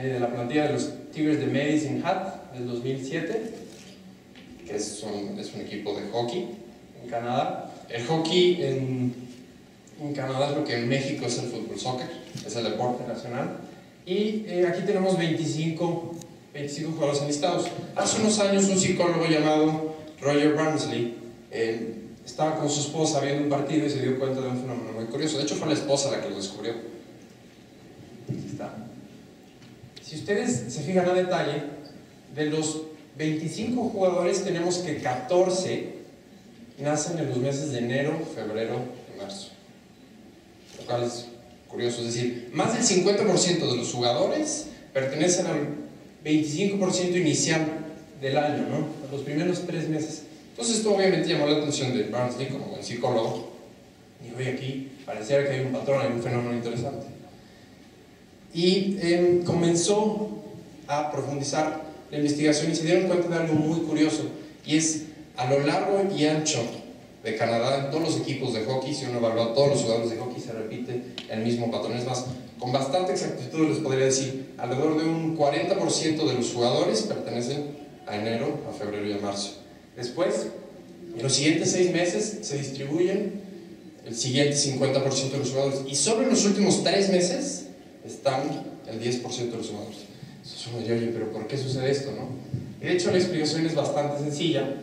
de la plantilla de los Tigers de Medicine Hat del 2007, que es un equipo de hockey en Canadá. El hockey en Canadá es lo que en México es el fútbol soccer, es el deporte nacional. Y aquí tenemos 25 jugadores enlistados. Hace unos años un psicólogo llamado Roger Barnsley estaba con su esposa viendo un partido y se dio cuenta de un fenómeno muy curioso. De hecho fue la esposa la que lo descubrió. Aquí está. Si ustedes se fijan a detalle, de los 25 jugadores tenemos que 14 nacen en los meses de enero, febrero y marzo. Lo cual es curioso, es decir, más del 50% de los jugadores pertenecen al 25% inicial del año, ¿no? Los primeros 3 meses. Entonces esto obviamente llamó la atención de Barnsley como buen psicólogo. Dijo, oye, aquí pareciera que hay un patrón, hay un fenómeno interesante. Y comenzó a profundizar la investigación y se dieron cuenta de algo muy curioso, y es a lo largo y ancho de Canadá, en todos los equipos de hockey, si uno evalúa a todos los jugadores de hockey, se repite el mismo patrón. Es más, con bastante exactitud les podría decir, alrededor de un 40% de los jugadores pertenecen a enero, a febrero y a marzo. Después, en los siguientes 6 meses se distribuyen el siguiente 50% de los jugadores, y solo en los últimos 3 meses están el 10% de los jugadores. Entonces uno diría, oye, pero ¿por qué sucede esto, no? Y de hecho la explicación es bastante sencilla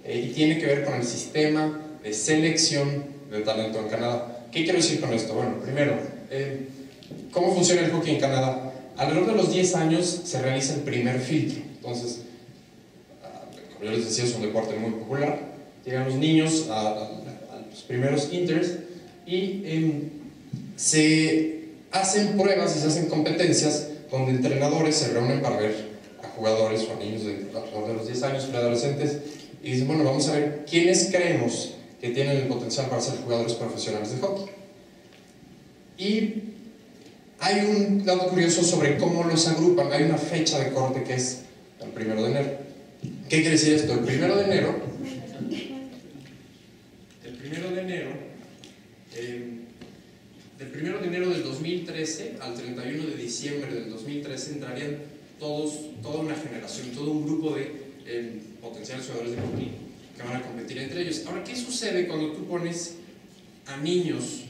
y tiene que ver con el sistema de selección de talento en Canadá. ¿Qué quiero decir con esto? Bueno, primero, ¿cómo funciona el hockey en Canadá? Alrededor de los 10 años se realiza el primer filtro. Entonces, como yo les decía, es un deporte muy popular. Llegan los niños a los primeros inters y se hacen pruebas y se hacen competencias donde entrenadores se reúnen para ver a jugadores o a niños de alrededor de los 10 años, preadolescentes, y dicen, bueno, vamos a ver quiénes creemos que tienen el potencial para ser jugadores profesionales de hockey. Y hay un dato curioso sobre cómo los agrupan. Hay una fecha de corte que es el 1 de enero. ¿Qué quiere decir esto? El 1 de enero del 1 de enero del 2013 al 31 de diciembre del 2013 entrarían toda una generación, todo un grupo de potenciales jugadores de hockey que van a competir entre ellos. Ahora, ¿qué sucede cuando tú pones a niños,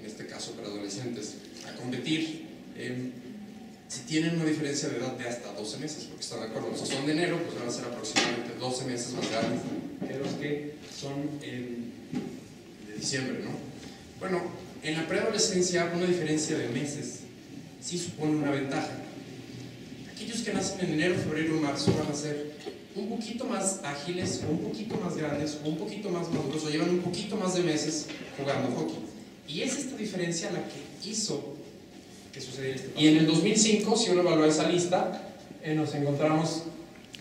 en este caso preadolescentes, a competir si tienen una diferencia de edad de hasta 12 meses? Porque están de acuerdo, si son de enero, pues van a ser aproximadamente 12 meses más grandes que los que son de diciembre, ¿no? Bueno, en la preadolescencia una diferencia de meses sí supone una ventaja. Aquellos que nacen en enero, febrero y marzo van a ser un poquito más ágiles, o un poquito más grandes, o un poquito más maduros, o llevan un poquito más de meses jugando hockey. Y es esta diferencia la que hizo que sucediera este patrón. Y en el 2005, si uno evalúa esa lista, nos encontramos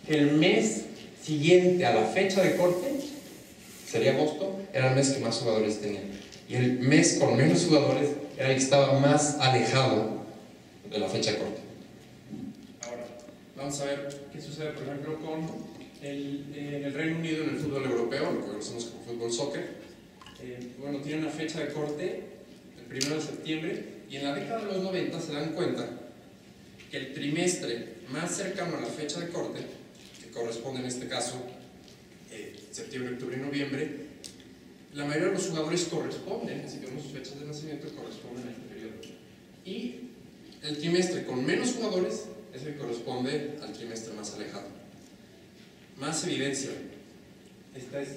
que el mes siguiente a la fecha de corte, sería agosto, era el mes que más jugadores tenían. Y el mes con menos jugadores era el que estaba más alejado de la fecha de corte. Ahora, vamos a ver qué sucede, por ejemplo, en el Reino Unido, en el fútbol europeo, lo que conocemos como fútbol soccer. Bueno, tiene una fecha de corte el 1 de septiembre, y en la década de los 90 se dan cuenta que el trimestre más cercano a la fecha de corte, que corresponde en este caso septiembre, octubre y noviembre, la mayoría de los jugadores corresponden, así que vemos sus fechas de nacimiento, corresponden a este periodo. Y el trimestre con menos jugadores es el que corresponde al trimestre más alejado. Más evidencia. Esta es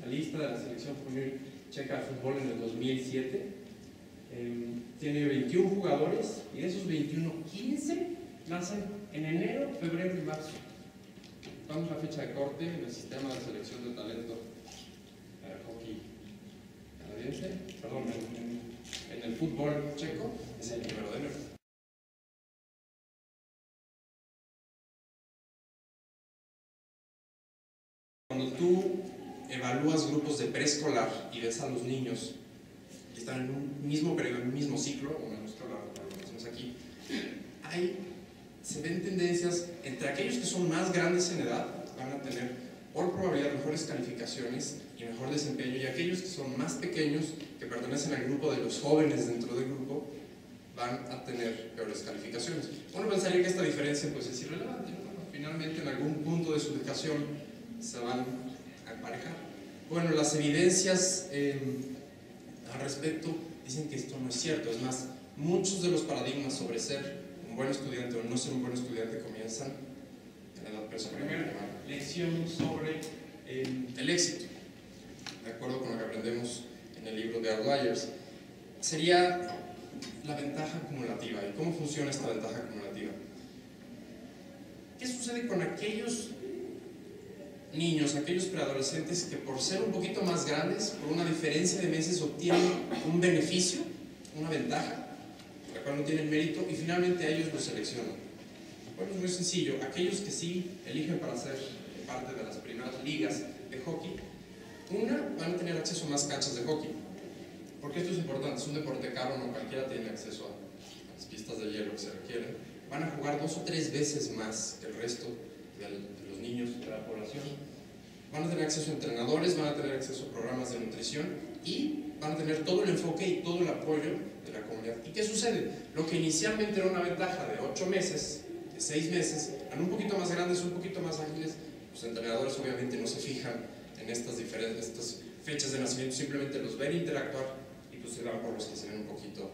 la lista de la selección juvenil checa de fútbol en el 2007. Tiene 21 jugadores y de esos 21, 15 nacen en enero, febrero y marzo. Vamos a la fecha de corte en el sistema de selección de talento hockey canadiense, perdón, en el fútbol checo, es el 1 de enero. Cuando tú evalúas grupos de preescolar y ves a los niños que están en un mismo periodo, en un mismo ciclo, como en nuestro lado, como lo hacemos aquí, se ven tendencias entre aquellos que son más grandes en edad, van a tener por probabilidad mejores calificaciones y mejor desempeño, y aquellos que son más pequeños, que pertenecen al grupo de los jóvenes dentro del grupo, van a tener peores calificaciones. Uno pensaría que esta diferencia pues, es irrelevante, ¿no? Finalmente en algún punto de su educación se van a emparejar. Bueno, las evidencias al respecto dicen que esto no es cierto. Es más, muchos de los paradigmas sobre ser un buen estudiante o no ser un buen estudiante comienzan en la edad preescolar. Primera lección sobre el éxito, de acuerdo con lo que aprendemos en el libro de Outliers, sería la ventaja acumulativa. ¿Y cómo funciona esta ventaja acumulativa? ¿Qué sucede con aquellos niños, aquellos preadolescentes que por ser un poquito más grandes, por una diferencia de meses, obtienen un beneficio, una ventaja, la cual no tienen mérito, y finalmente a ellos los seleccionan? Bueno, es muy sencillo. Aquellos que sí eligen para ser parte de las primeras ligas de hockey, van a tener acceso a más canchas de hockey. Porque esto es importante, es un deporte caro, no cualquiera tiene acceso a las pistas de hielo que se requieren. Van a jugar 2 o 3 veces más que el resto de los niños de la población. Van a tener acceso a entrenadores, van a tener acceso a programas de nutrición y van a tener todo el enfoque y todo el apoyo de la comunidad. ¿Y qué sucede? Lo que inicialmente era una ventaja de 8 meses, de 6 meses, van un poquito más grandes, un poquito más ágiles. Los entrenadores obviamente no se fijan en estas fechas de nacimiento, simplemente los ven interactuar y pues se dan por los que se ven un poquito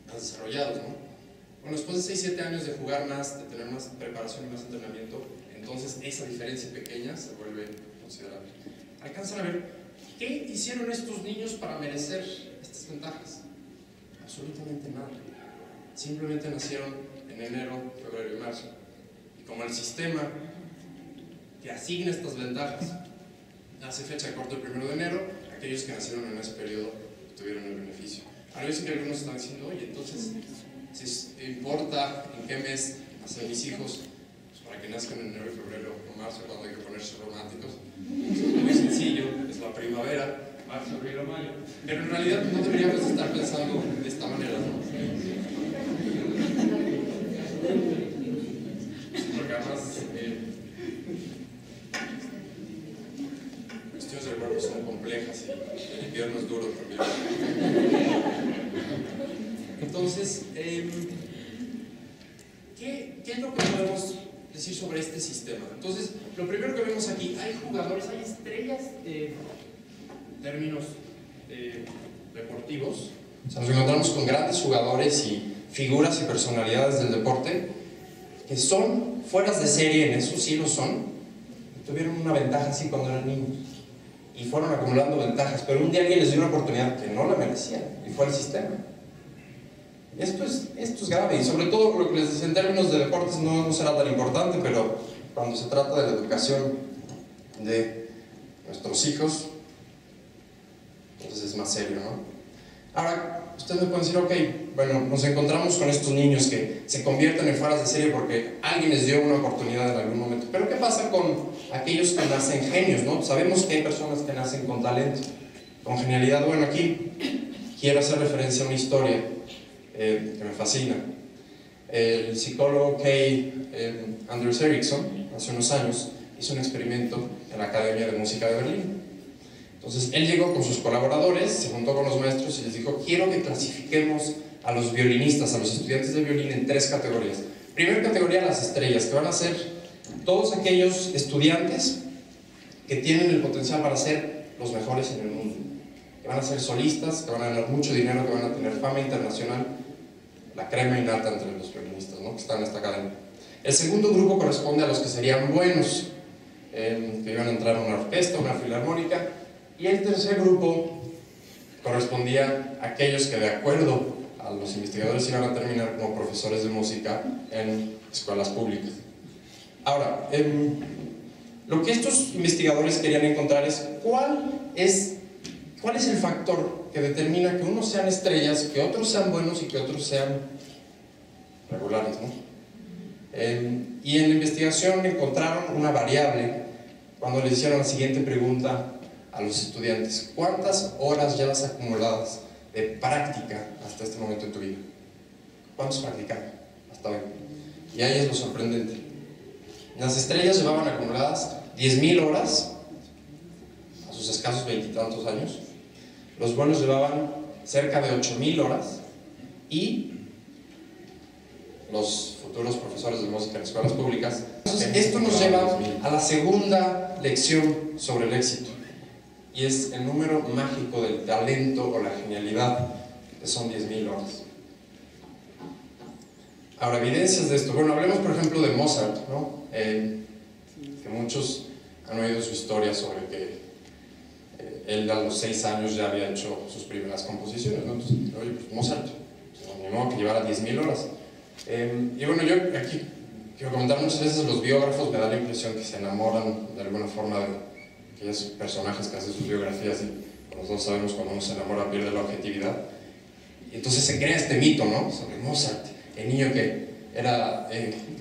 más desarrollados, ¿no? Bueno, después de 6-7 años de jugar más, de tener más preparación y más entrenamiento, entonces esa diferencia pequeña se vuelve considerable. Alcanzan a ver qué hicieron estos niños para merecer estas ventajas. Absolutamente nada. Simplemente nacieron en enero, febrero y marzo. Y como el sistema que asigna estas ventajas hace fecha de corte el 1 de enero, aquellos que nacieron en ese periodo tuvieron el beneficio. Ahora yo sé que algunos están diciendo, oye, entonces, si importa en qué mes nacen mis hijos, pues para que nazcan en enero, febrero o marzo, cuando hay que ponerse románticos, es muy sencillo, es la primavera, marzo, abril o mayo. Pero en realidad no deberíamos estar pensando de esta manera, ¿no? Porque además cuestiones del cuerpo son complejas y el invierno es duro también. Entonces, ¿qué es lo que podemos decir sobre este sistema? Entonces, lo primero que vemos aquí, hay jugadores, hay estrellas en términos deportivos. O sea, nos encontramos con grandes jugadores y figuras y personalidades del deporte que son fueras de serie, en eso sí lo son. Tuvieron una ventaja así cuando eran niños y fueron acumulando ventajas, pero un día alguien les dio una oportunidad que no la merecían y fue el sistema. Esto es grave, y sobre todo lo que les decía en términos de deportes no será tan importante, pero cuando se trata de la educación de nuestros hijos, entonces es más serio, ¿no? Ahora, ustedes me pueden decir, ok, bueno, nos encontramos con estos niños que se convierten en fueras de serie porque alguien les dio una oportunidad en algún momento, pero ¿qué pasa con aquellos que nacen genios, no? Sabemos que hay personas que nacen con talento, con genialidad. Bueno, aquí quiero hacer referencia a una historia que me fascina. El psicólogo Anders Ericsson, hace unos años, hizo un experimento en la Academia de Música de Berlín. Entonces, él llegó con sus colaboradores, se juntó con los maestros y les dijo, quiero que clasifiquemos a los violinistas, a los estudiantes de violín en 3 categorías. Primera categoría, las estrellas, que van a ser todos aquellos estudiantes que tienen el potencial para ser los mejores en el mundo, que van a ser solistas, que van a ganar mucho dinero, que van a tener fama internacional, la crema innata entre los violinistas, ¿no?, que están en esta academia. El segundo grupo corresponde a los que serían buenos, que iban a entrar a una orquesta, una filarmónica, y el tercer grupo correspondía a aquellos que, de acuerdo a los investigadores, iban a terminar como profesores de música en escuelas públicas. Ahora, lo que estos investigadores querían encontrar es cuál es el factor que determina que unos sean estrellas, que otros sean buenos y que otros sean regulares, ¿no? Y en la investigación encontraron una variable cuando les hicieron la siguiente pregunta a los estudiantes: ¿cuántas horas llevas acumuladas de práctica hasta este momento en tu vida? ¿Cuántos practicaban hasta hoy? Y ahí es lo sorprendente. Las estrellas llevaban acumuladas 10.000 horas a sus escasos 20 y tantos años. Los buenos llevaban cerca de 8.000 horas y los futuros profesores de música en escuelas públicas. Entonces, esto nos lleva a la segunda lección sobre el éxito, y es el número mágico del talento o la genialidad, que son 10.000 horas. Ahora, evidencias de esto. Bueno, hablemos por ejemplo de Mozart, ¿no? Que muchos han oído su historia sobre que él a los 6 años ya había hecho sus primeras composiciones, ¿no? Entonces, oye, pues Mozart, pues, ni modo que llevara 10.000 horas. Y bueno, yo aquí quiero comentar, muchas veces los biógrafos me da la impresión que se enamoran de alguna forma de aquellos personajes que hacen sus biografías, y nosotros sabemos cuando uno se enamora pierde la objetividad. Y entonces se crea este mito, ¿no? Sobre Mozart, el niño que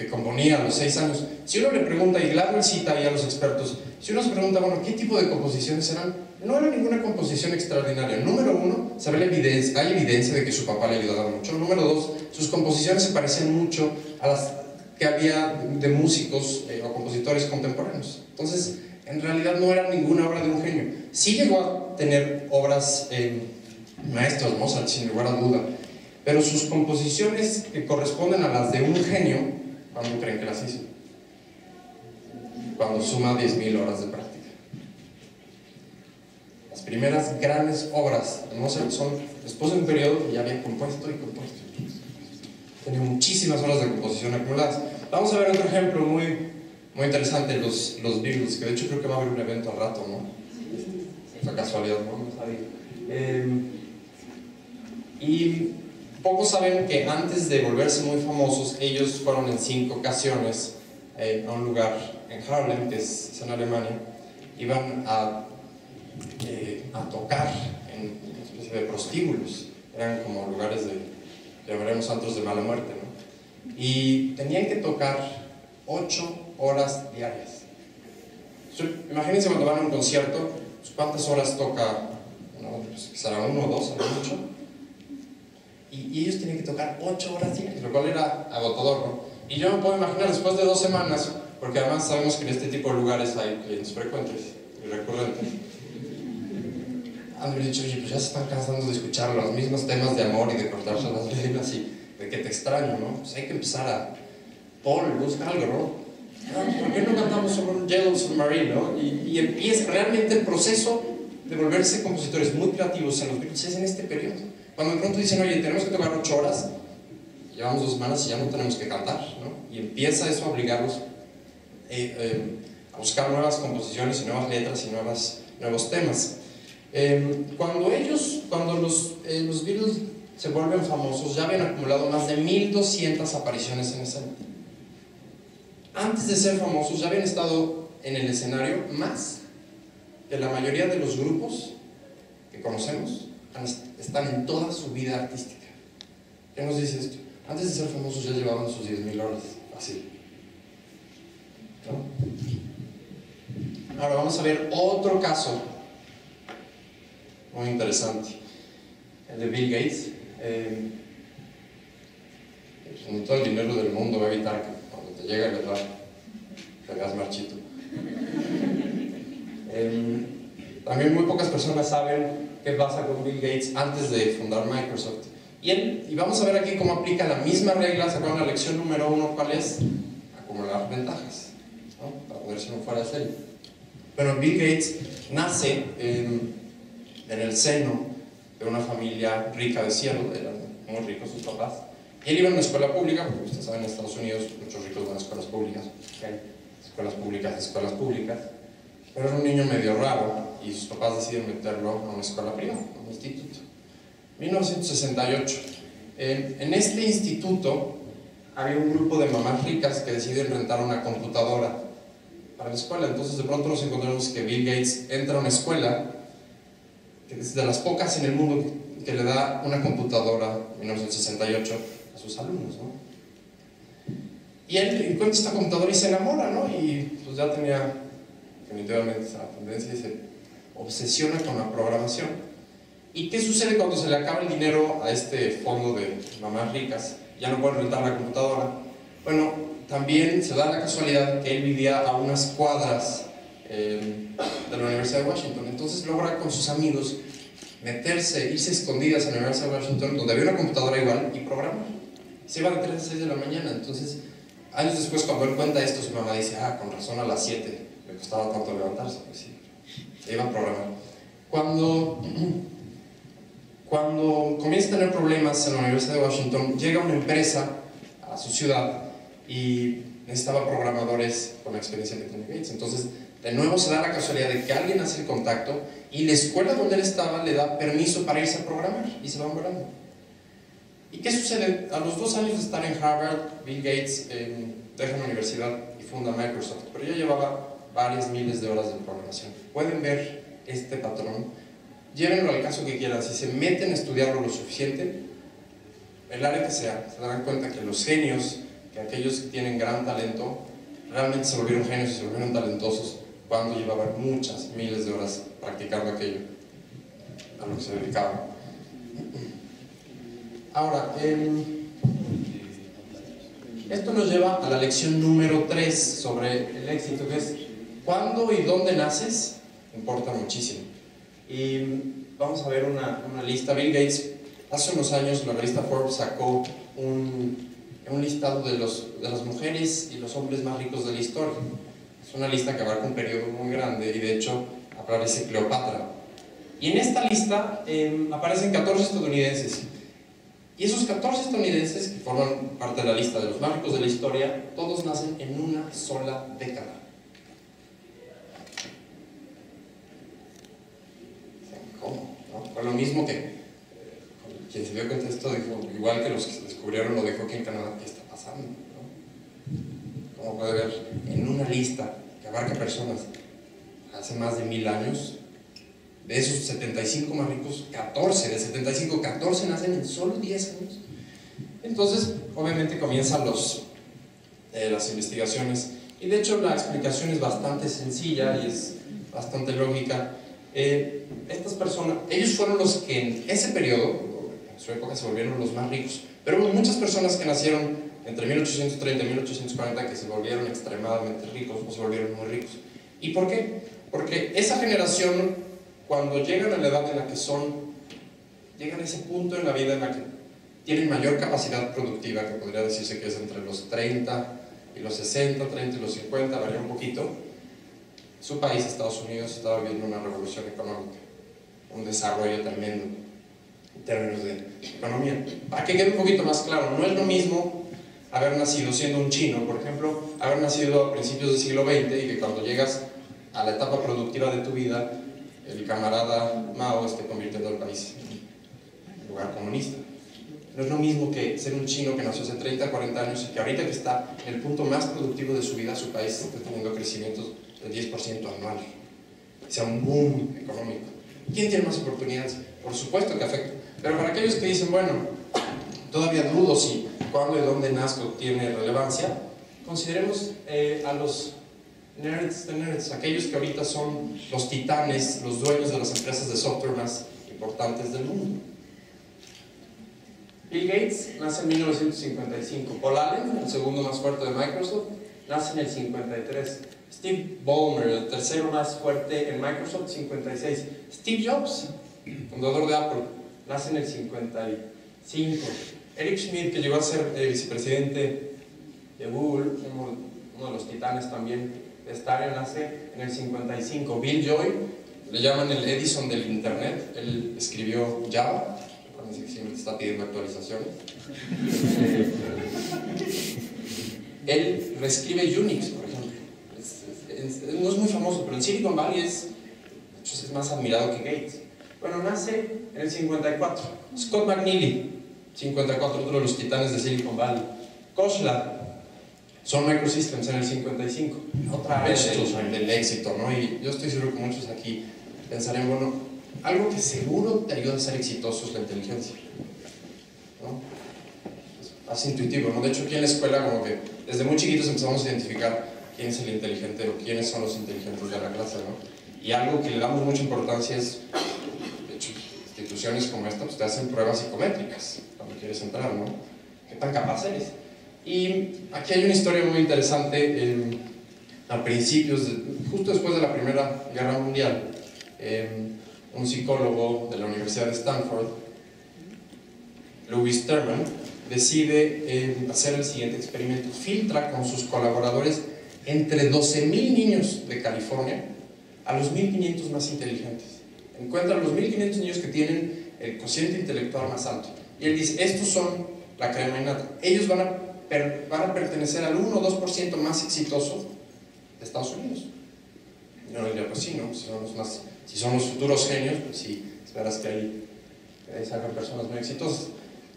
componía a los 6 años. Si uno le pregunta, y Gladwell cita ahí a los expertos, si uno se pregunta, bueno, ¿qué tipo de composiciones eran? No era ninguna composición extraordinaria. Número uno, se ve la evidencia, hay evidencia de que su papá le ayudaba mucho. Número dos, sus composiciones se parecían mucho a las que había de músicos o compositores contemporáneos. Entonces, en realidad no era ninguna obra de un genio. Sí llegó a tener obras maestros, Mozart, sin lugar a duda, pero sus composiciones que corresponden a las de un genio, ¿cuándo creen que las hizo? Cuando suma 10.000 horas de práctica. Las primeras grandes obras de Mozart son después de un periodo que ya había compuesto y compuesto. Tenía muchísimas horas de composición acumuladas. Vamos a ver otro ejemplo muy interesante, los Beatles, que de hecho creo que va a haber un evento al rato, ¿no? Esa casualidad, ¿no? Y pocos saben que antes de volverse muy famosos, ellos fueron en 5 ocasiones a un lugar en Haarlem, que es en Alemania. Iban a tocar en una especie de prostíbulos, eran como lugares llamaremos antros de mala muerte, ¿no? Y tenían que tocar 8 horas diarias. Imagínense cuando van a un concierto, ¿cuántas horas toca? ¿No? Pues será 1 o 2, a lo mucho. Y ellos tenían que tocar 8 horas diarias, lo cual era agotador, ¿no? Y yo me puedo imaginar, después de 2 semanas, porque además sabemos que en este tipo de lugares hay clientes frecuentes y recurrentes, han dicho, oye, pues ya se están cansando de escuchar los mismos temas de amor y de cortarse las venas y de que te extraño, ¿no? Pues hay que empezar a... Paul, busca algo, ¿no? ¿Por qué no cantamos sobre un Yellow Submarine, ¿no? Y empieza realmente el proceso de volverse compositores muy creativos en los Beatles es en este periodo. Cuando de pronto dicen, oye, tenemos que tocar 8 horas, llevamos 2 semanas y ya no tenemos que cantar, ¿no? Y empieza eso a obligarlos a buscar nuevas composiciones y nuevas letras y nuevos temas. Cuando los Beatles se vuelven famosos, ya habían acumulado más de 1.200 apariciones en escena. Antes de ser famosos ya habían estado en el escenario más que la mayoría de los grupos que conocemos están en toda su vida artística. ¿Qué nos dice esto? Antes de ser famosos ya llevaban sus 10.000 horas, así, ¿no? Ahora vamos a ver otro caso muy interesante, el de Bill Gates. Pues, todo el dinero del mundo va a evitar que cuando te llegue el verdad te veas marchito. También muy pocas personas saben qué pasa con Bill Gates antes de fundar Microsoft. Y vamos a ver aquí cómo aplica la misma regla. Sacaron la lección número 1, ¿cuál es? Acumular ventajas, ¿no? Para poder ser un fuera de serie. Pero Bill Gates nace en el seno de una familia rica de Seattle, eran muy ricos sus papás, y él iba a una escuela pública, porque ustedes saben, en Estados Unidos muchos ricos van a escuelas públicas, escuelas públicas, pero era un niño medio raro, y sus papás deciden meterlo a una escuela privada, a un instituto. 1968. En este instituto había un grupo de mamás ricas que deciden rentar una computadora para la escuela. Entonces de pronto nos encontramos que Bill Gates entra a una escuela que es de las pocas en el mundo que le da una computadora en 1968 a sus alumnos, ¿no? Y él encuentra esta computadora y se enamora, ¿no? Y pues ya tenía definitivamente esa tendencia y se obsesiona con la programación. ¿Y qué sucede cuando se le acaba el dinero a este fondo de mamás ricas? Ya no pueden rentar la computadora. Bueno, también se da la casualidad que él vivía a unas cuadras de la Universidad de Washington. Entonces logra con sus amigos irse escondidas a la Universidad de Washington, donde había una computadora igual, y programar. Se iba de 3 a 6 de la mañana. Entonces, años después, cuando él cuenta esto, su mamá dice, con razón a las 7 le costaba tanto levantarse. Pues sí, se iba a programar. Cuando comienza a tener problemas en la Universidad de Washington, llega una empresa a su ciudad y necesitaba programadores con la experiencia que tiene Gates. Entonces, de nuevo se da la casualidad de que alguien hace el contacto y la escuela donde él estaba le da permiso para irse a programar y se van volando. ¿Y qué sucede? A los 2 años de estar en Harvard, Bill Gates deja la universidad y funda Microsoft, pero ya llevaba varias miles de horas de programación. Pueden ver este patrón. Llévenlo al caso que quieran. Si se meten a estudiarlo lo suficiente, el área que sea, se darán cuenta que los genios, que aquellos que tienen gran talento, realmente se volvieron genios y se volvieron talentosos cuando llevaban muchas miles de horas practicando aquello a lo que se dedicaban. Ahora, esto nos lleva a la lección número 3 sobre el éxito, que es ¿cuándo y dónde naces? Importa muchísimo. Y vamos a ver una lista. Bill Gates, hace unos años la revista Forbes sacó un listado de las mujeres y los hombres más ricos de la historia. Es una lista que abarca un periodo muy grande y de hecho aparece Cleopatra. Y en esta lista aparecen 14 estadounidenses. Y esos 14 estadounidenses, que forman parte de la lista de los más ricos de la historia, todos nacen en una sola década. ¿Cómo? ¿No? Fue lo mismo que quien se dio cuenta de esto dijo, igual que los que descubrieron lo de hockey en Canadá, ¿qué está pasando? ¿No? Como puede ver, en una lista que abarca personas hace más de 1000 años, de esos 75 más ricos, 14 nacen en solo 10 años. Entonces, obviamente comienzan las investigaciones, y de hecho la explicación es bastante sencilla y es bastante lógica. Estas personas, ellos fueron los que en ese periodo, en su época, se volvieron los más ricos, pero hubo muchas personas que nacieron entre 1830 y 1840 que se volvieron extremadamente ricos o se volvieron muy ricos. ¿Y por qué? Porque esa generación, cuando llegan a la edad en la que llegan a ese punto en la vida en la que tienen mayor capacidad productiva, que podría decirse que es entre los 30 y los 60, 30 y los 50, varía un poquito. Su país, Estados Unidos, estaba viviendo una revolución económica, un desarrollo tremendo en términos de economía. Para que quede un poquito más claro, no es lo mismo haber nacido siendo un chino, por ejemplo, haber nacido a principios del siglo XX y que cuando llegas a la etapa productiva de tu vida, el camarada Mao esté convirtiendo al país en lugar comunista. No es lo mismo que ser un chino que nació hace 30, 40 años y que ahorita que está en el punto más productivo de su vida, su país está teniendo crecimientos del 10% anual. Sea un boom económico. ¿Quién tiene más oportunidades? Por supuesto que afecta. Pero para aquellos que dicen, bueno, todavía dudo si cuándo y dónde nazco tiene relevancia, consideremos a los nerds de nerds, aquellos que ahorita son los titanes, los dueños de las empresas de software más importantes del mundo. Bill Gates nace en 1955, Paul Allen, el segundo más fuerte de Microsoft, nace en el 53, Steve Ballmer, el tercero más fuerte en Microsoft, 56, Steve Jobs, fundador de Apple, nace en el 55, Eric Schmidt, que llegó a ser el vicepresidente de Google, uno de los titanes también de esta área, nace en el 55. Bill Joy, le llaman el Edison del Internet, él escribió Java, que siempre está pidiendo actualizaciones. Él reescribe Unix, por ejemplo. No es muy famoso, pero en Silicon Valley es más admirado que Gates. Bueno, nace en el 54. Scott McNealy, 54, otro de los titanes de Silicon Valley. Khosla, Sun Microsystems en el 55. Otra área del éxito, ¿no? Y yo estoy seguro que muchos aquí pensarán, bueno, algo que seguro te ayuda a ser exitoso es la inteligencia, ¿no? Es más intuitivo, ¿no? De hecho, aquí en la escuela, como que desde muy chiquitos empezamos a identificar quién es el inteligente o quiénes son los inteligentes de la clase, ¿no? Y algo que le damos mucha importancia es, de hecho, instituciones como esta pues te hacen pruebas psicométricas cuando quieres entrar, ¿no? ¿Qué tan capaz eres? Y aquí hay una historia muy interesante. A principios, justo después de la Primera Guerra Mundial, un psicólogo de la Universidad de Stanford, Louis Terman, decide hacer el siguiente experimento. Filtra con sus colaboradores entre 12,000 niños de California a los 1,500 más inteligentes. Encuentra a los 1,500 niños que tienen el cociente intelectual más alto. Y él dice, estos son la crema innata. Ellos van a pertenecer al 1 o 2% más exitoso de Estados Unidos. Y uno diría, pues sí, ¿no? Si son los futuros genios, pues sí, esperas que ahí salgan personas muy exitosas.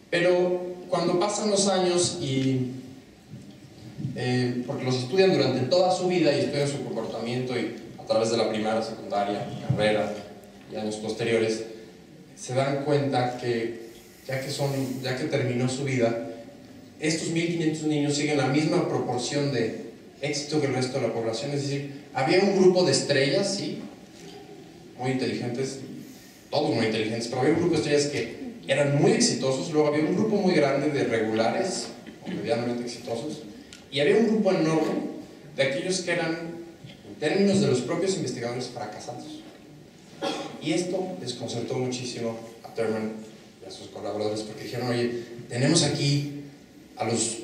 Pero cuando pasan los años porque los estudian durante toda su vida y estudian su comportamiento y a través de la primaria, secundaria, carrera y años posteriores, se dan cuenta que ya que terminó su vida, estos 1,500 niños siguen la misma proporción de éxito que el resto de la población. Es decir, había un grupo de estrellas, sí, muy inteligentes, todos muy inteligentes, pero había un grupo de estrellas que eran muy exitosos, luego había un grupo muy grande de regulares o medianamente exitosos, y había un grupo enorme de aquellos que eran, en términos de los propios investigadores, fracasados. Y esto desconcertó muchísimo a Terman y a sus colaboradores, porque dijeron, oye, tenemos aquí a los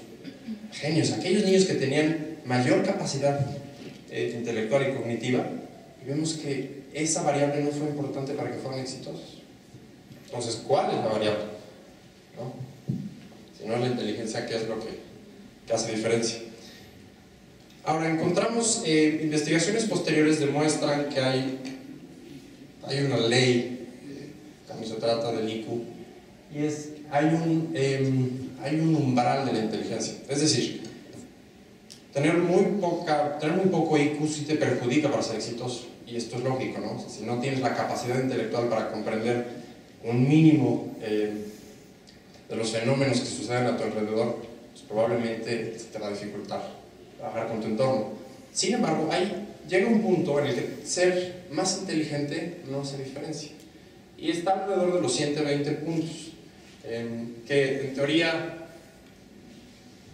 genios, aquellos niños que tenían mayor capacidad intelectual y cognitiva, y vemos que esa variable no fue importante para que fueran exitosos. Entonces, ¿cuál es la variable? ¿No? Si no es la inteligencia, ¿qué es lo que hace diferencia? Ahora, encontramos investigaciones posteriores demuestran que hay una ley cuando se trata del IQ, y hay un umbral de la inteligencia. Es decir, tener muy poco IQ sí te perjudica para ser exitoso, y esto es lógico, ¿no? O sea, si no tienes la capacidad intelectual para comprender un mínimo de los fenómenos que suceden a tu alrededor, pues probablemente te va a dificultar trabajar con tu entorno. Sin embargo, llega un punto en el que ser más inteligente no hace diferencia, y está alrededor de los 120 puntos, que en teoría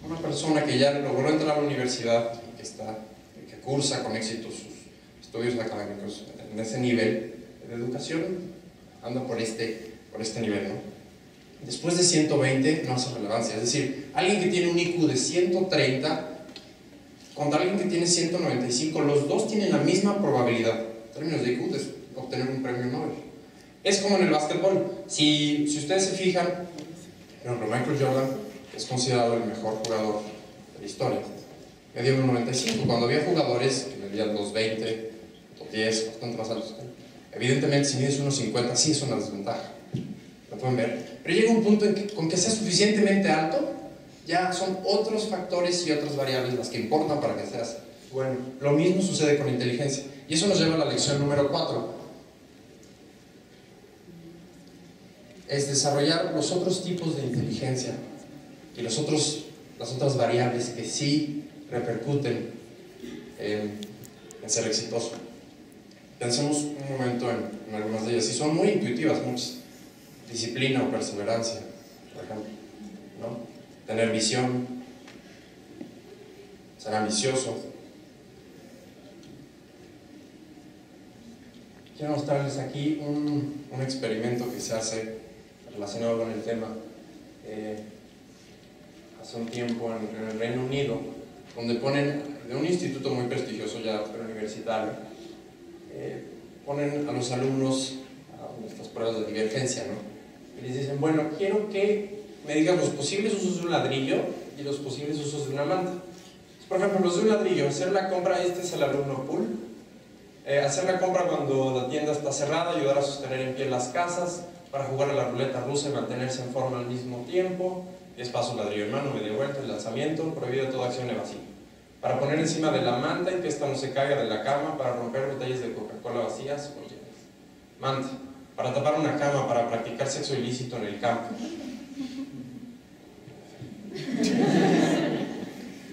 una persona que ya logró entrar a la universidad y que cursa con éxito sus estudios académicos en ese nivel de educación anda por este nivel, ¿no? Después de 120 no hace relevancia. Es decir, alguien que tiene un IQ de 130 contra alguien que tiene 195, los dos tienen la misma probabilidad en términos de IQ de obtener un premio Nobel. Es como en el básquetbol. Si ustedes se fijan, por ejemplo, Michael Jordan es considerado el mejor jugador de la historia, medía 1,95, cuando había jugadores que medían 2,20, 2,10, bastante más altos. Evidentemente, si mides 1,50, sí es una desventaja, lo pueden ver, pero llega un punto en que con que sea suficientemente alto, ya son otros factores y otras variables las que importan para que seas bueno. Lo mismo sucede con la inteligencia, y eso nos lleva a la lección número 4, es desarrollar los otros tipos de inteligencia y las otras variables que sí repercuten en ser exitoso. Pensemos un momento en algunas de ellas, y son muy intuitivas muchas. Disciplina o perseverancia, por ejemplo, ¿no? Tener visión, ser ambicioso. Quiero mostrarles aquí un experimento que se hace relacionado con el tema hace un tiempo en el Reino Unido, donde ponen, de un instituto muy prestigioso ya universitario, ponen a los alumnos a estas pruebas de divergencia, ¿no? Y les dicen, bueno, quiero que me digan los posibles usos de un ladrillo y los posibles usos de una manta. Por ejemplo, los de un ladrillo, hacer la compra, este es el alumno pool, hacer la compra cuando la tienda está cerrada, ayudar a sostener en pie las casas, para jugar a la ruleta rusa y mantenerse en forma al mismo tiempo, 10 pasos ladrillo en mano, media vuelta, el lanzamiento, prohibido toda acción evasiva. Para poner encima de la manta y que ésta no se caiga de la cama, para romper botellas de Coca-Cola vacías o llenas. Manta, para tapar una cama, para practicar sexo ilícito en el campo.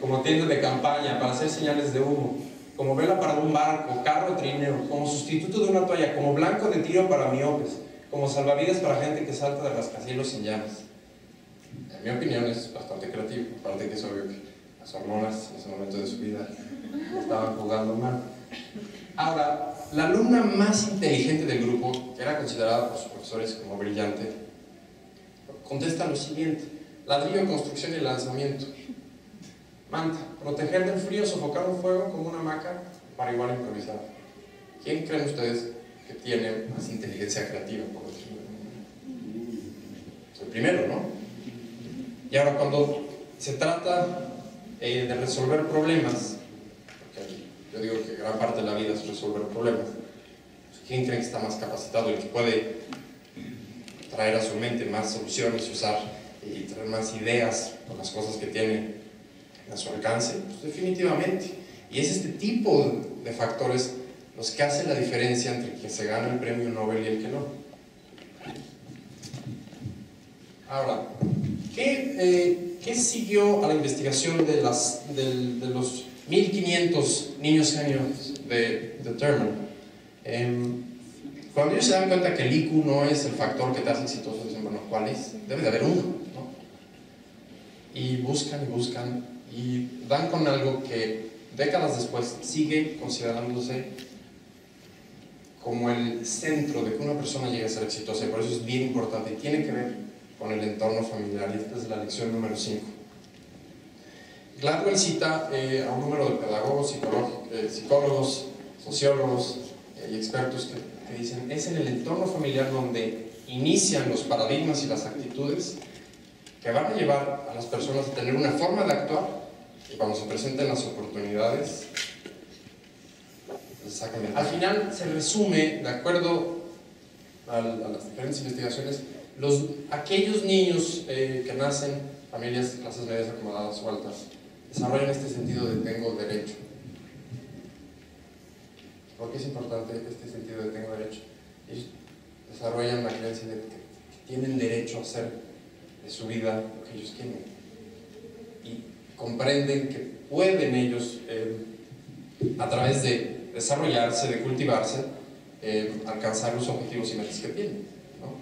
Como tienda de campaña, para hacer señales de humo. Como vela para un barco, carro trineo, como sustituto de una toalla, como blanco de tiro para miopes, como salvavidas para gente que salta de rascacielos sin llaves. En mi opinión es bastante creativo, aparte que es obvio que las hormonas en ese momento de su vida estaban jugando mal. Ahora, la alumna más inteligente del grupo, que era considerada por sus profesores como brillante, contesta lo siguiente: ladrillo, construcción y lanzamiento. Manta, proteger del frío, sofocar un fuego como una hamaca para igual improvisar. ¿Quién creen ustedes que tiene más inteligencia creativa, por decirlo? El primero, ¿no? Y ahora, cuando se trata de resolver problemas, porque yo digo que gran parte de la vida es resolver problemas, ¿quién creen que está más capacitado? El que puede traer a su mente más soluciones, usar y traer más ideas con las cosas que tiene a su alcance, pues definitivamente. Y es este tipo de factores los que hacen la diferencia entre quien se gana el premio Nobel y el que no. Ahora, ¿qué siguió a la investigación de los 1500 niños genios de Terman? Cuando ellos se dan cuenta que el IQ no es el factor que te hace exitoso, dicen, bueno, ¿cuál es? Debe de haber uno, ¿no? Y buscan y dan con algo que décadas después sigue considerándose como el centro de que una persona llegue a ser exitosa, y por eso es bien importante y tiene que ver con el entorno familiar. Y esta es la lección número 5. Gladwell cita a un número de pedagogos, psicólogos, sociólogos y expertos que dicen: es en el entorno familiar donde inician los paradigmas y las actitudes que van a llevar a las personas a tener una forma de actuar, y cuando se presenten las oportunidades les sacan bien. Al final se resume, de acuerdo a las diferentes investigaciones, aquellos niños que nacen en familias, clases medias, acomodadas o altas, desarrollan este sentido de tengo derecho. ¿Por qué es importante este sentido de tengo derecho? Ellos desarrollan la creencia de que tienen derecho a hacer de su vida lo que ellos quieren, y comprenden que pueden ellos, a través de desarrollarse, de cultivarse, alcanzar los objetivos y metas que tienen, ¿no?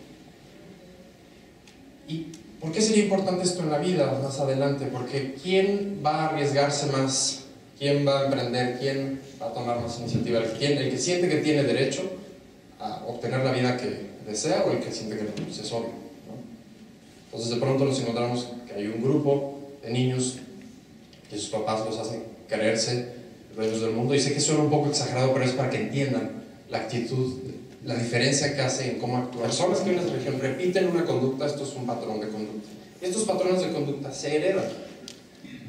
¿Y por qué sería importante esto en la vida más adelante? Porque ¿quién va a arriesgarse más? ¿Quién va a emprender? ¿Quién va a tomar más iniciativa? ¿El que siente que tiene derecho a obtener la vida que desea, o el que siente que pues, es obvio, ¿no? Entonces de pronto nos encontramos que hay un grupo de niños que sus papás los hacen creerse dueños del mundo, y sé que suena un poco exagerado, pero es para que entiendan la actitud, la diferencia que hace en cómo actúan. Personas que en una región repiten una conducta, esto es un patrón de conducta. Y estos patrones de conducta se heredan.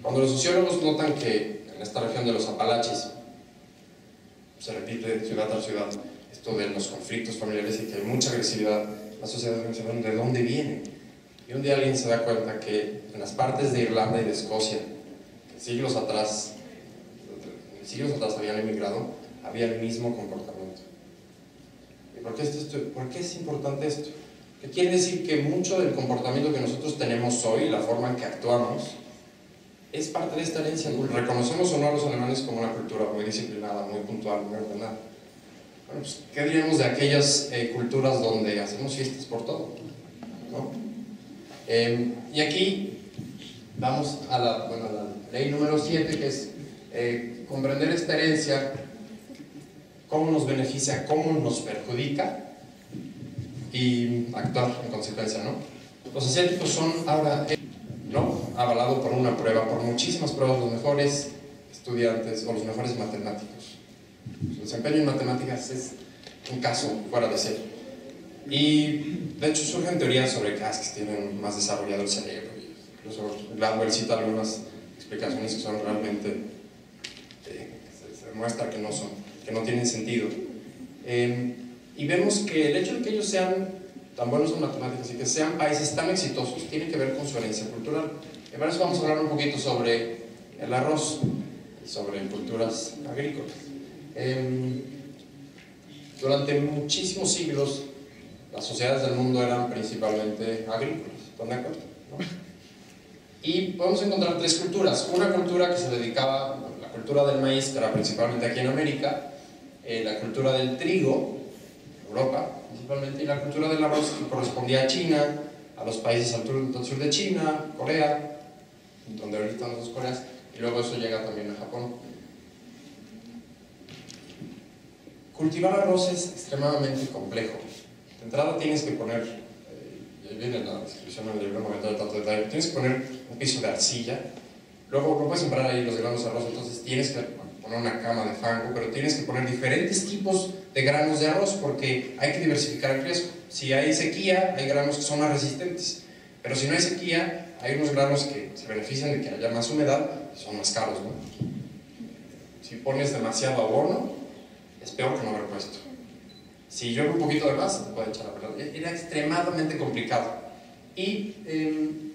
Cuando los sociólogos notan que en esta región de los Apalaches se repite de ciudad tras ciudad esto de los conflictos familiares y que hay mucha agresividad, la sociedad no sabe de dónde viene. Y un día alguien se da cuenta que en las partes de Irlanda y de Escocia, que siglos atrás habían emigrado, había el mismo comportamiento. ¿Y por qué es importante esto? Que quiere decir que mucho del comportamiento que nosotros tenemos hoy, la forma en que actuamos, es parte de esta herencia. Reconocemos o no a los alemanes como una cultura muy disciplinada, muy puntual, muy ordenada. Bueno, pues, ¿qué diríamos de aquellas culturas donde hacemos fiestas por todo, ¿no? Y aquí vamos a la ley número 7, que es comprender esta herencia, cómo nos beneficia, cómo nos perjudica, y actuar en consecuencia, ¿no? Los asiáticos son ahora, ¿no?, avalado por una prueba, por muchísimas pruebas, los mejores estudiantes o los mejores matemáticos. Su desempeño en matemáticas es un caso fuera de serie. Y de hecho surgen teorías sobre que tienen más desarrollado el cerebro. Incluso Gladwell cita algunas explicaciones que son realmente se demuestra que no tienen sentido. Y vemos que el hecho de que ellos sean tan buenos en matemáticas y que sean países tan exitosos tiene que ver con su herencia cultural. Y por eso vamos a hablar un poquito sobre el arroz y sobre culturas agrícolas. Durante muchísimos siglos las sociedades del mundo eran principalmente agrícolas, ¿están de acuerdo? ¿No? Y podemos encontrar tres culturas. Una cultura que se dedicaba, la cultura del maíz, que era principalmente aquí en América, la cultura del trigo, Europa principalmente, y la cultura del arroz, que correspondía a China, a los países al sur de China, Corea, donde ahorita están las dos Coreas, y luego eso llega también a Japón. Cultivar arroz es extremadamente complejo. De entrada tienes que poner y ahí viene la descripción del libro, no voy a entrar tanto detalle, tienes que poner un piso de arcilla, luego no puedes sembrar ahí los granos de arroz, entonces tienes que poner una cama de fango, pero tienes que poner diferentes tipos de granos de arroz porque hay que diversificar el riesgo. Si hay sequía, hay granos que son más resistentes, pero si no hay sequía, hay unos granos que se benefician de que haya más humedad y son más caros, ¿no? Si pones demasiado abono, es peor que no haber puesto. Si llueve un poquito de más, te puede echar a perder. Era extremadamente complicado. Y en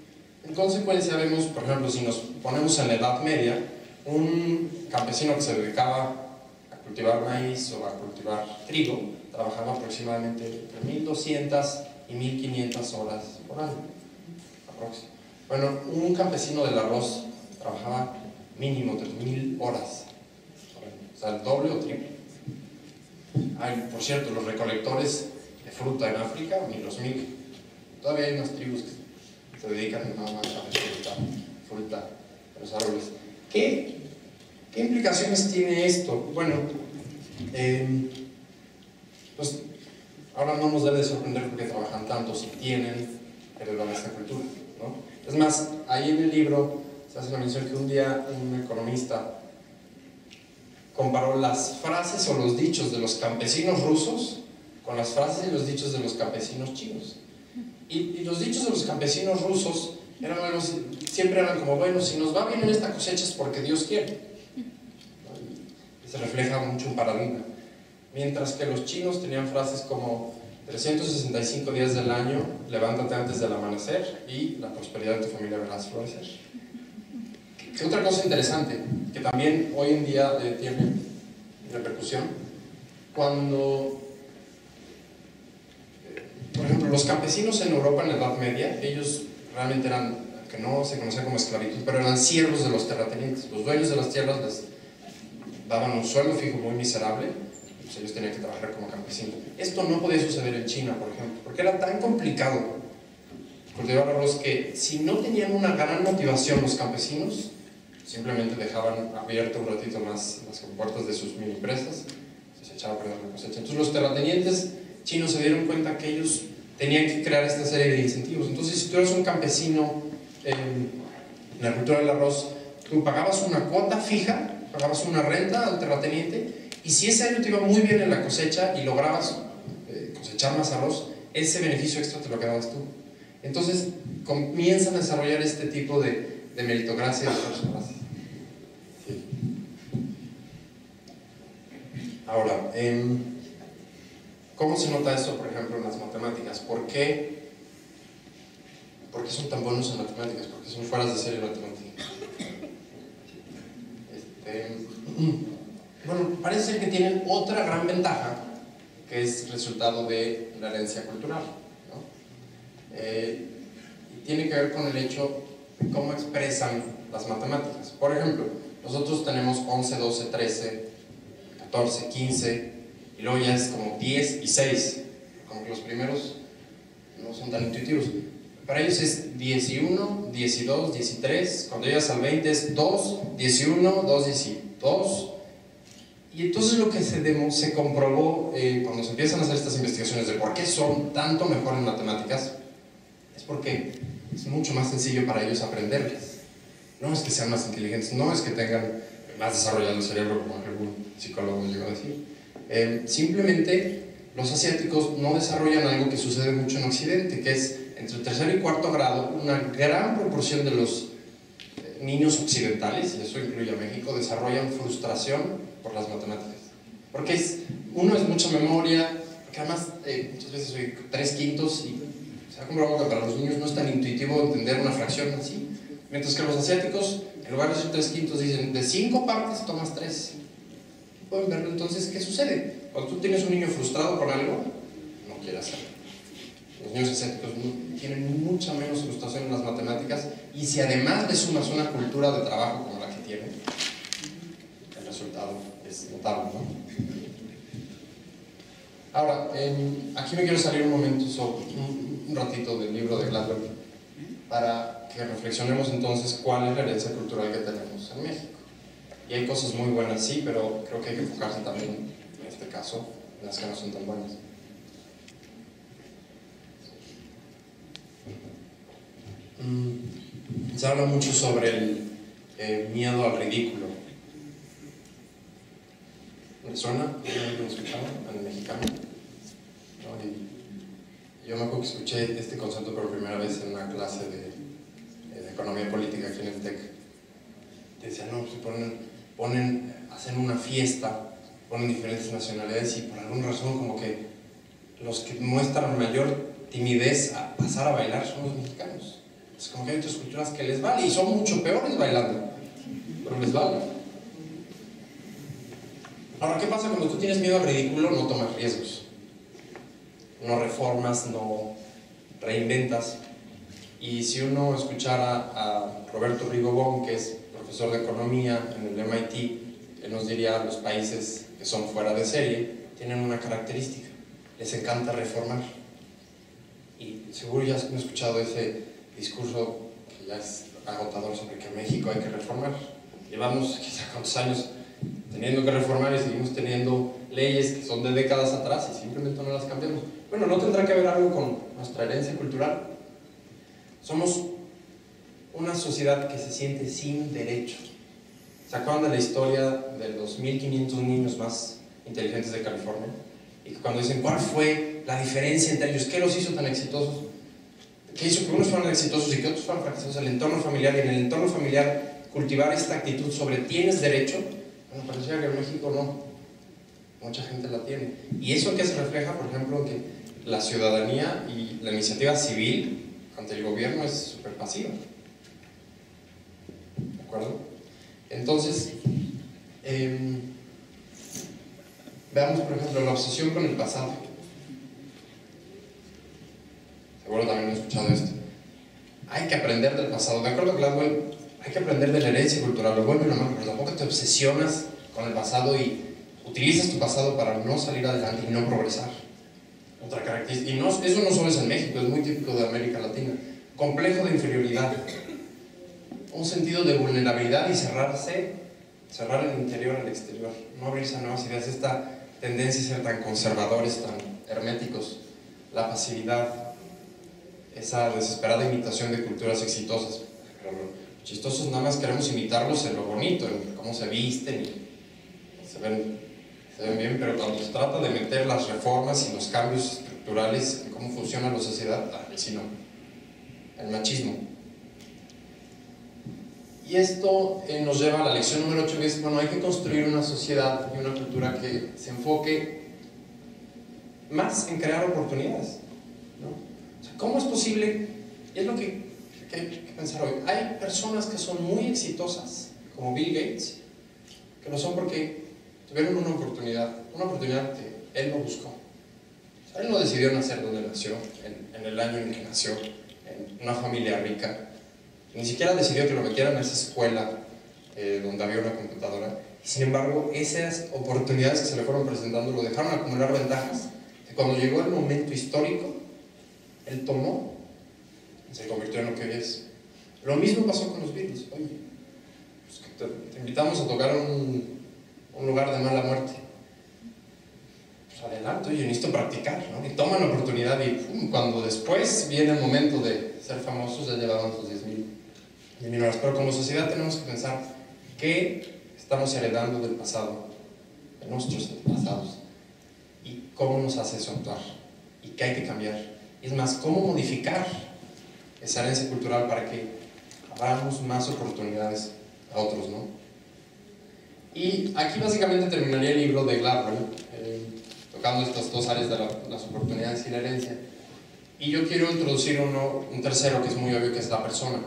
consecuencia vemos, por ejemplo, si nos ponemos en la Edad Media, un campesino que se dedicaba a cultivar maíz o a cultivar trigo, trabajaba aproximadamente entre 1200 y 1500 horas por año. Bueno, un campesino del arroz trabajaba mínimo 3000 horas, o sea, el doble o triple. Por cierto, los recolectores de fruta en África, ni los mil. Todavía hay unas tribus que se dedican nada más a recolectar fruta de los árboles. ¿Qué implicaciones tiene esto? Bueno, pues ahora no nos debe de sorprender porque trabajan tanto si tienen heredado esta cultura, ¿no? Es más, ahí en el libro se hace la mención que un día un economista comparó las frases o los dichos de los campesinos rusos con las frases y los dichos de los campesinos chinos. Y los dichos de los campesinos rusos eran algo, siempre eran como, bueno, si nos va bien en esta cosecha es porque Dios quiere. Y se refleja mucho un paradigma. Mientras que los chinos tenían frases como 365 días del año, levántate antes del amanecer y la prosperidad de tu familia verás florecer. Que otra cosa interesante, que también hoy en día tiene repercusión, cuando, por ejemplo, los campesinos en Europa en la Edad Media, ellos realmente eran, que no se conocía como esclavitud, pero eran siervos de los terratenientes. Los dueños de las tierras les daban un sueldo fijo muy miserable, pues ellos tenían que trabajar como campesinos. Esto no podía suceder en China, por ejemplo, porque era tan complicado cultivar arroz que si no tenían una gran motivación los campesinos, simplemente dejaban abierto un ratito más las compuertas de sus mini empresas, se echaba a perder la cosecha. Entonces los terratenientes chinos se dieron cuenta que ellos tenían que crear esta serie de incentivos. Entonces, si tú eres un campesino en la cultura del arroz, tú pagabas una cuota fija, pagabas una renta al terrateniente, y si ese año te iba muy bien en la cosecha y lograbas cosechar más arroz, ese beneficio extra te lo quedabas tú. Entonces comienzan a desarrollar este tipo de meritocracia de personas. Sí. Ahora, ¿cómo se nota esto, por ejemplo, en las matemáticas? ¿Por qué son tan buenos en matemáticas? Porque son fueras de serie matemáticas. Bueno, parece ser que tienen otra gran ventaja, que es resultado de la herencia cultural, ¿no? Y tiene que ver con el hecho de cómo expresan las matemáticas. Por ejemplo, nosotros tenemos 11, 12, 13, 14, 15, y luego ya es como 10 y 6, como que los primeros no son tan intuitivos. Para ellos es 10 y 1, 10 y 2, 10 y 3, cuando llegas al 20 es 2, 10 y 1, 2, 10 y 2. Y entonces lo que se comprobó cuando se empiezan a hacer estas investigaciones de por qué son tanto mejor en matemáticas, es porque es mucho más sencillo para ellos aprenderlas. No es que sean más inteligentes, no es que tengan más desarrollado el cerebro, como algún psicólogo llegó a decir. Simplemente los asiáticos no desarrollan algo que sucede mucho en Occidente, que es entre el tercer y cuarto grado, una gran proporción de los niños occidentales, y eso incluye a México, desarrollan frustración por las matemáticas. Porque uno es mucha memoria, porque además muchas veces soy 3/5 y se ha comprobado que para los niños no es tan intuitivo entender una fracción así. Mientras que los asiáticos, en lugar de decir 3/5, dicen de 5 partes tomas 3. Pueden verlo. Entonces, ¿qué sucede? Cuando tú tienes un niño frustrado con algo, no quiere hacerlo. Los niños asiáticos tienen mucha menos frustración en las matemáticas, y si además le sumas una cultura de trabajo como la que tienen, el resultado es notable, ¿no? Ahora, aquí me quiero salir un momento sobre un ratito del libro de Gladwell para que reflexionemos entonces cuál es la herencia cultural que tenemos en México. Y hay cosas muy buenas, sí, pero creo que hay que enfocarse también, en este caso, en las que no son tan buenas. Se habla mucho sobre el miedo al ridículo. ¿Me suena? ¿No lo he escuchado? En el mexicano. ¿No? Y yo me acuerdo que escuché este concepto por primera vez en una clase de economía política aquí en el TEC. Decían, no, pues hacen una fiesta, ponen diferentes nacionalidades y por alguna razón como que los que muestran mayor timidez a pasar a bailar son los mexicanos. Es como que hay otras culturas que les vale y son mucho peores bailando, pero les vale. Ahora, ¿qué pasa cuando tú tienes miedo al ridículo? No tomas riesgos, no reformas, no reinventas. Y si uno escuchara a Roberto Rigobón, que es profesor de economía en el MIT, él nos diría: los países que son fuera de serie tienen una característica, les encanta reformar. Y seguro ya han escuchado ese discurso que ya es agotador sobre que en México hay que reformar. Llevamos quizá cuántos años teniendo que reformar y seguimos teniendo leyes que son de décadas atrás y simplemente no las cambiamos. Bueno, ¿no tendrá que ver algo con nuestra herencia cultural? Somos una sociedad que se siente sin derecho. ¿Se acuerdan de la historia de los 1500 niños más inteligentes de California? Y que cuando dicen cuál fue la diferencia entre ellos, qué los hizo tan exitosos, qué hizo que unos fueran exitosos y que otros fueran fracasados, el entorno familiar, y en el entorno familiar cultivar esta actitud sobre tienes derecho, bueno, parecía que en México no, mucha gente la tiene. Y eso que se refleja, por ejemplo, que la ciudadanía y la iniciativa civil ante el gobierno es súper pasiva. ¿De acuerdo? Entonces, veamos, por ejemplo, la obsesión con el pasado. Seguro también han escuchado esto. Hay que aprender del pasado. De acuerdo con Gladwell, hay que aprender de la herencia cultural, lo bueno y lo malo, pero tampoco te obsesionas con el pasado y utilizas tu pasado para no salir adelante y no progresar. Otra característica, y eso no solo es en México, es muy típico de América Latina. Complejo de inferioridad, un sentido de vulnerabilidad y cerrar el interior al exterior, no abrirse a nuevas ideas, esta tendencia a ser tan conservadores, tan herméticos, la pasividad, esa desesperada imitación de culturas exitosas. Pero los chistosos nada más queremos imitarlos en lo bonito, en cómo se visten y se ven bien, pero cuando se trata de meter las reformas y los cambios estructurales en cómo funciona la sociedad, sí no, el machismo. Y esto nos lleva a la lección número 8, que es, bueno, hay que construir una sociedad y una cultura que se enfoque más en crear oportunidades, ¿no? O sea, ¿cómo es posible? Y es lo que hay que pensar hoy. Hay personas que son muy exitosas, como Bill Gates, que lo son porque tuvieron una oportunidad que él no buscó. O sea, él no decidió nacer donde nació, en el año en que nació, en una familia rica. Ni siquiera decidió que lo metieran a esa escuela donde había una computadora. Y sin embargo, esas oportunidades que se le fueron presentando lo dejaron acumular ventajas. Que cuando llegó el momento histórico, él tomó y se convirtió en lo que hoy es. Lo mismo pasó con los Beatles. Oye, pues que te invitamos a tocar un lugar de mala muerte. Pues adelante, oye, necesito practicar, ¿no? Y toman la oportunidad y cuando después viene el momento de ser famosos, ya llevaban sus 10,000 horas. Pero como sociedad tenemos que pensar qué estamos heredando del pasado, de nuestros antepasados, y cómo nos hace eso actuar, y qué hay que cambiar. Y es más, cómo modificar esa herencia cultural para que abramos más oportunidades a otros, ¿no? Y aquí básicamente terminaría el libro de Gladwell, tocando estas dos áreas de las oportunidades y la herencia. Y yo quiero introducir un tercero que es muy obvio, que es la persona.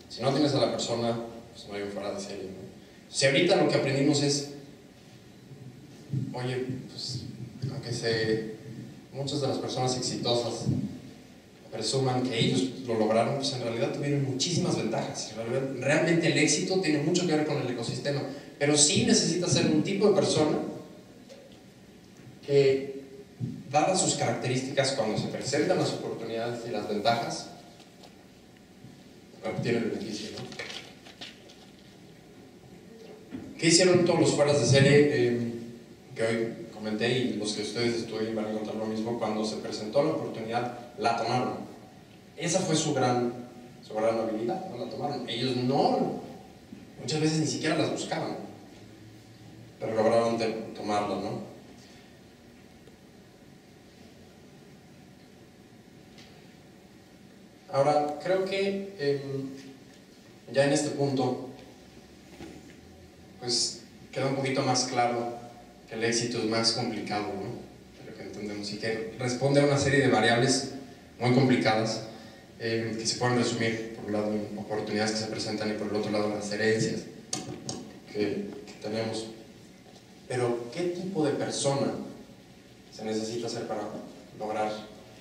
Si no tienes a la persona, pues no hay un fuera de serie, ¿no? Si ahorita lo que aprendimos es, oye, pues aunque muchas de las personas exitosas presuman que ellos lo lograron, pues en realidad tuvieron muchísimas ventajas. Realmente el éxito tiene mucho que ver con el ecosistema, pero sí necesitas ser un tipo de persona que, dadas sus características, cuando se presentan las oportunidades y las ventajas, obtiene el beneficio, ¿no? ¿Qué hicieron todos los fueras de serie que hoy comenté, y los que ustedes estudien van a encontrar lo mismo? Cuando se presentó la oportunidad, la tomaron. Esa fue su gran su gran habilidad, no la tomaron. Ellos no, muchas veces ni siquiera las buscaban, pero lograron tomarla, ¿no? Ahora, creo que ya en este punto, pues queda un poquito más claro que el éxito es más complicado, ¿no? De lo que entendemos, y que responde a una serie de variables muy complicadas que se pueden resumir, por un lado, en oportunidades que se presentan y por el otro lado, las herencias que tenemos. Pero, ¿qué tipo de persona se necesita ser para lograr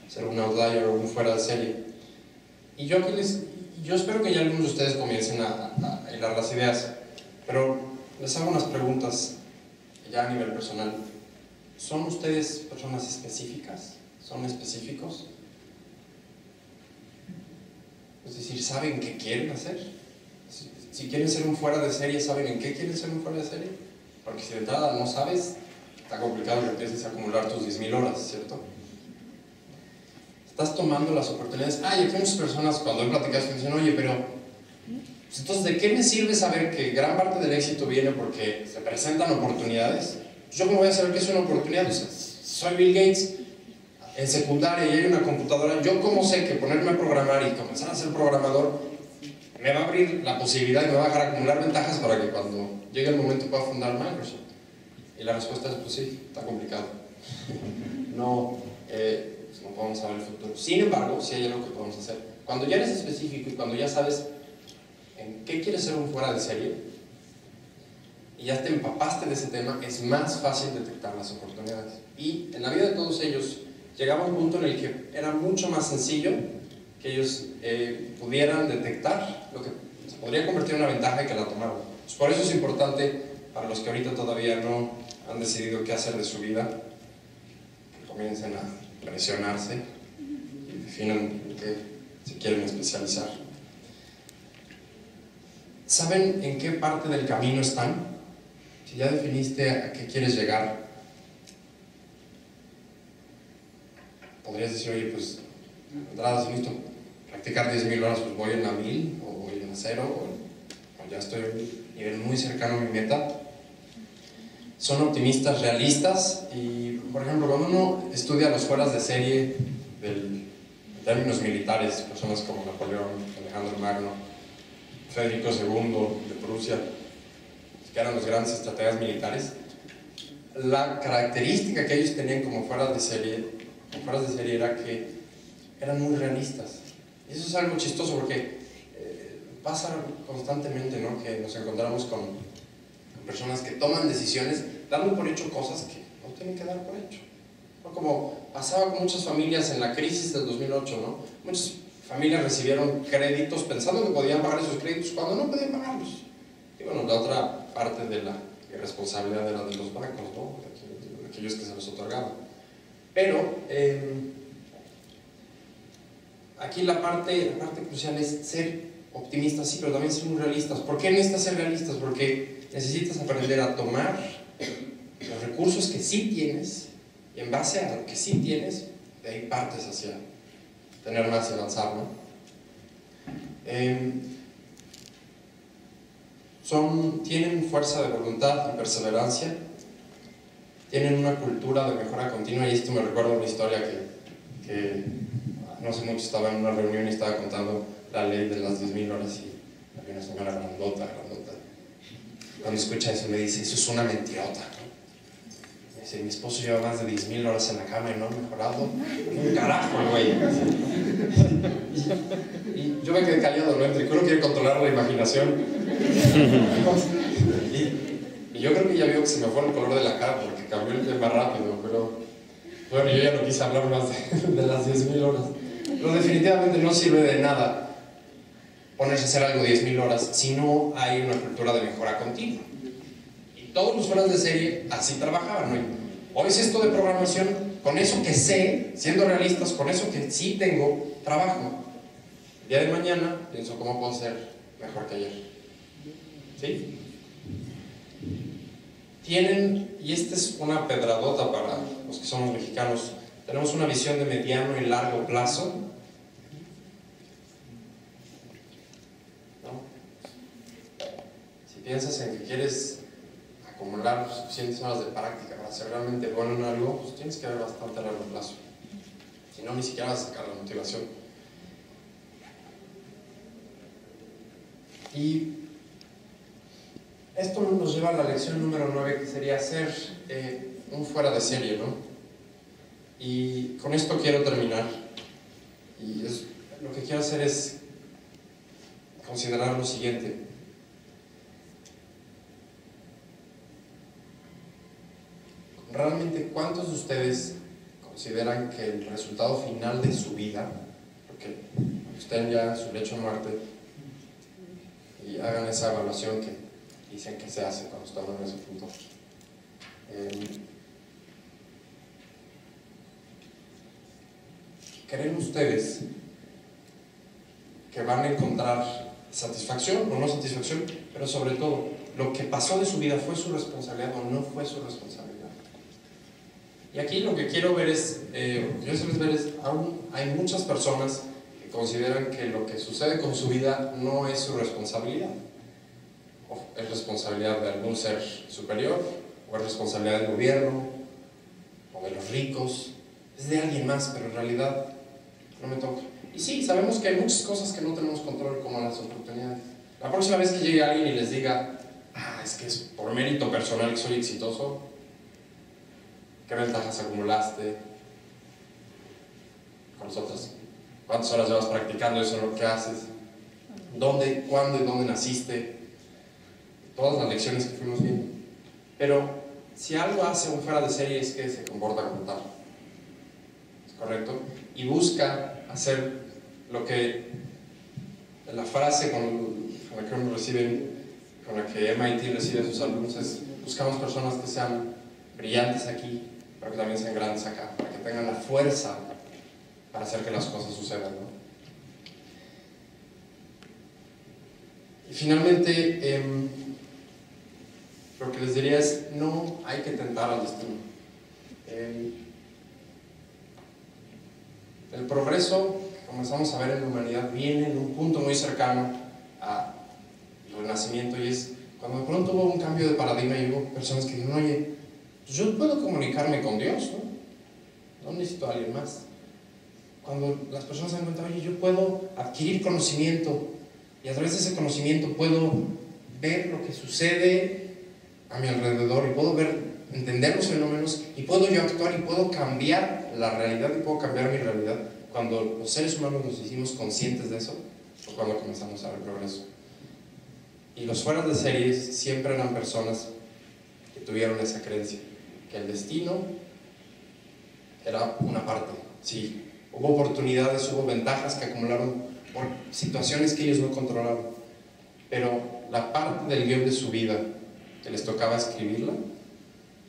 ser un outlier o un fuera de serie? Y yo espero que ya algunos de ustedes comiencen a hilar las ideas, pero les hago unas preguntas ya a nivel personal. ¿Son ustedes personas específicas? ¿Son específicos? Es decir, ¿saben qué quieren hacer? Si quieren ser un fuera de serie, ¿saben en qué quieren ser un fuera de serie? Porque si de entrada no sabes, está complicado que empieces a acumular tus 10.000 horas, ¿cierto? Estás tomando las oportunidades. Y aquí muchas personas cuando he platicado me dicen, oye, pero pues entonces, ¿de qué me sirve saber que gran parte del éxito viene porque se presentan oportunidades? ¿Yo cómo voy a saber que es una oportunidad? O sea, soy Bill Gates en secundaria y hay una computadora. ¿Yo cómo sé que ponerme a programar y comenzar a ser programador me va a abrir la posibilidad y me va a dejar acumular ventajas para que cuando llegue el momento pueda fundar Microsoft? Y la respuesta es, pues sí, está complicado. No podemos saber el futuro. Sin embargo, sí hay algo que podemos hacer. Cuando ya eres específico y cuando ya sabes en qué quieres ser un fuera de serie y ya te empapaste de ese tema, es más fácil detectar las oportunidades. Y en la vida de todos ellos llegaba un punto en el que era mucho más sencillo que ellos pudieran detectar lo que se podría convertir en una ventaja y que la tomaran. Pues por eso es importante para los que ahorita todavía no han decidido qué hacer de su vida, que comiencen a presionarse y definan en qué se quieren especializar. ¿Saben en qué parte del camino están? Si ya definiste a qué quieres llegar, podrías decir, oye, pues, entrada, si necesito practicar 10.000 horas, pues voy en la 1.000, o voy en la 0, o ya estoy a un nivel muy cercano a mi meta. Son optimistas, realistas, y, por ejemplo, cuando uno estudia los fueras de serie en términos militares, personas como Napoleón, Alejandro Magno, Federico II de Prusia, que eran los grandes estrategas militares, la característica que ellos tenían como fueras de serie era que eran muy realistas. Y eso es algo chistoso porque pasa constantemente, ¿no? Que nos encontramos con personas que toman decisiones dando por hecho cosas que no tienen que dar por hecho, ¿no? Como pasaba con muchas familias en la crisis del 2008, ¿no? Muchas familias recibieron créditos pensando que podían pagar esos créditos cuando no podían pagarlos. Y bueno, la otra parte de la irresponsabilidad era de los bancos, ¿no? De aquellos que se los otorgaban. Pero aquí la parte crucial es ser optimistas, sí, pero también ser muy realistas. ¿Por qué necesitas ser realistas? Porque necesitas aprender a tomar los recursos que sí tienes y en base a lo que sí tienes, de ahí partes hacia tener más y avanzar, ¿no? Tienen fuerza de voluntad y perseverancia, tienen una cultura de mejora continua, y esto me recuerda una historia que no hace mucho estaba en una reunión y estaba contando la ley de las 10.000 horas y había una señora grandota. Cuando escucha eso me dice, eso es una mentirota, ¿no? Me dice, mi esposo lleva más de 10.000 horas en la cama y no ha mejorado un carajo, güey. Y yo me quedé callado, ¿no? Entre que uno quiere controlar la imaginación. Y yo creo que ya vio que se me fue el color de la cara porque cambió el tema rápido, pero bueno, yo ya no quise hablar más de las 10.000 horas. Pero definitivamente no sirve de nada ponerse a hacer algo 10.000 horas si no hay una cultura de mejora continua. Y todos los fueras de serie así trabajaban, ¿no? Hoy es esto de programación, con eso que sé, siendo realistas, con eso que sí tengo, trabajo. El día de mañana pienso cómo puedo ser mejor que ayer. ¿Sí? Tienen, y esta es una pedradota para los que somos mexicanos, tenemos una visión de mediano y largo plazo piensas en que quieres acumular suficientes horas de práctica para ser realmente bueno en algo, pues tienes que ver bastante a largo plazo. Si no, ni siquiera vas a sacar la motivación. Y esto nos lleva a la lección número 9, que sería ser un fuera de serie, ¿no? Y con esto quiero terminar. Y lo que quiero hacer es considerar lo siguiente. Realmente, ¿cuántos de ustedes consideran que el resultado final de su vida, porque estén ya en su lecho de muerte y hagan esa evaluación que dicen que se hace cuando están en ese punto, ¿creen ustedes que van a encontrar satisfacción o no satisfacción? Pero sobre todo, ¿lo que pasó de su vida fue su responsabilidad o no fue su responsabilidad? Y aquí lo que quiero ver es, aún hay muchas personas que consideran que lo que sucede con su vida no es su responsabilidad. O es responsabilidad de algún ser superior, o es responsabilidad del gobierno, o de los ricos, es de alguien más, pero en realidad no me toca. Y sí, sabemos que hay muchas cosas que no tenemos control, como las oportunidades. La próxima vez que llegue alguien y les diga, es que es por mérito personal que soy exitoso, ¿qué ventajas acumulaste? Con nosotros, ¿cuántas horas llevas practicando eso en lo que haces? ¿Dónde, cuándo y dónde naciste? Todas las lecciones que fuimos viendo. Pero si algo hace un fuera de serie es que se comporta como tal. ¿Es correcto? Y busca hacer lo que la frase con la que uno recibe, con la que MIT recibe a sus alumnos es: buscamos personas que sean brillantes aquí, pero que también sean grandes acá, para que tengan la fuerza para hacer que las cosas sucedan, ¿no? Y finalmente, lo que les diría es: no hay que tentar al destino. El progreso que comenzamos a ver en la humanidad viene en un punto muy cercano al Renacimiento, y es cuando de pronto hubo un cambio de paradigma y hubo personas que dijeron: oye, pues yo puedo comunicarme con Dios, ¿no? No necesito a alguien más. Cuando las personas se dan cuenta: oye, yo puedo adquirir conocimiento, y a través de ese conocimiento puedo ver lo que sucede a mi alrededor, y puedo entender los fenómenos, y puedo yo actuar, y puedo cambiar la realidad, y puedo cambiar mi realidad. Cuando los seres humanos nos hicimos conscientes de eso, fue cuando comenzamos a ver progreso. Y los fueras de series siempre eran personas que tuvieron esa creencia, que el destino era una parte. Sí, hubo oportunidades, hubo ventajas que acumularon por situaciones que ellos no controlaron, pero la parte del guión de su vida que les tocaba escribirla,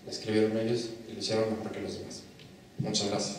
la escribieron ellos y lo hicieron mejor que los demás. Muchas gracias.